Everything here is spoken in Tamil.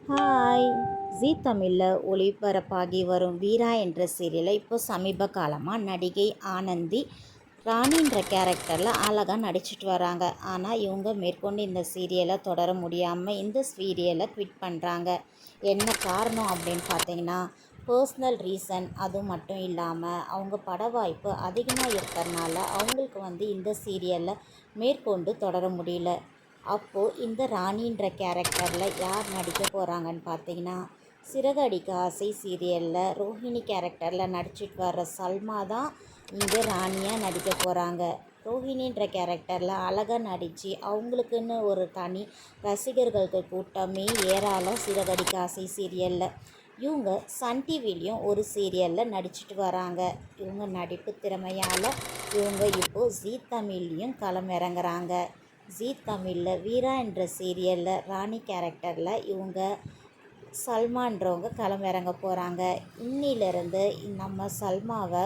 ஹாய்! ஜீ தமிழில் ஒளிபரப்பாகி வரும் வீரா என்ற சீரியலில் இப்போ சமீப காலமாக நடிகை ஆனந்தி ராணின்ற கேரக்டரில் அழகாக நடிச்சிட்டு வராங்க. ஆனால் இவங்க மேற்கொண்டு இந்த சீரியலை தொடர முடியாமல் இந்த சீரியலை குவிட் பண்ணுறாங்க. என்ன காரணம் அப்படின்னு பார்த்தீங்கன்னா, பர்சனல் ரீசன். அது மட்டும் இல்லாமல் அவங்க பட வாய்ப்பு அதிகமாக இருக்கிறனால அவங்களுக்கு இந்த சீரியலை மேற்கொண்டு தொடர முடியல. அப்போது இந்த ராணின்ற கேரக்டரில் யார் நடிக்க போகிறாங்கன்னு பார்த்தீங்கன்னா, சிறகடிக்க ஆசை சீரியலில் ரோஹிணி கேரக்டரில் நடிச்சிட்டு வர்ற சல்மா தான் இங்கே ராணியாக நடிக்க போகிறாங்க. ரோஹிணின்ற கேரக்டரில் அழகாக நடித்து அவங்களுக்குன்னு ஒரு தனி ரசிகர்களுக்கு கூட்டமே ஏராளம். சிறகடிக்க ஆசை சீரியலில் இவங்க சன் டிவிலையும் ஒரு சீரியலில் நடிச்சிட்டு வராங்க. இவங்க நடிப்பு திறமையால் இவங்க இப்போது ஜீ தமிழ்லையும் களமிறங்குறாங்க. ஜீ தமிழில் வீரா என்ற சீரியலில் ராணி கேரக்டரில் இவங்க சல்மான்றவங்க களமிறங்க போகிறாங்க. இன்னிலிருந்து நம்ம சல்மாவை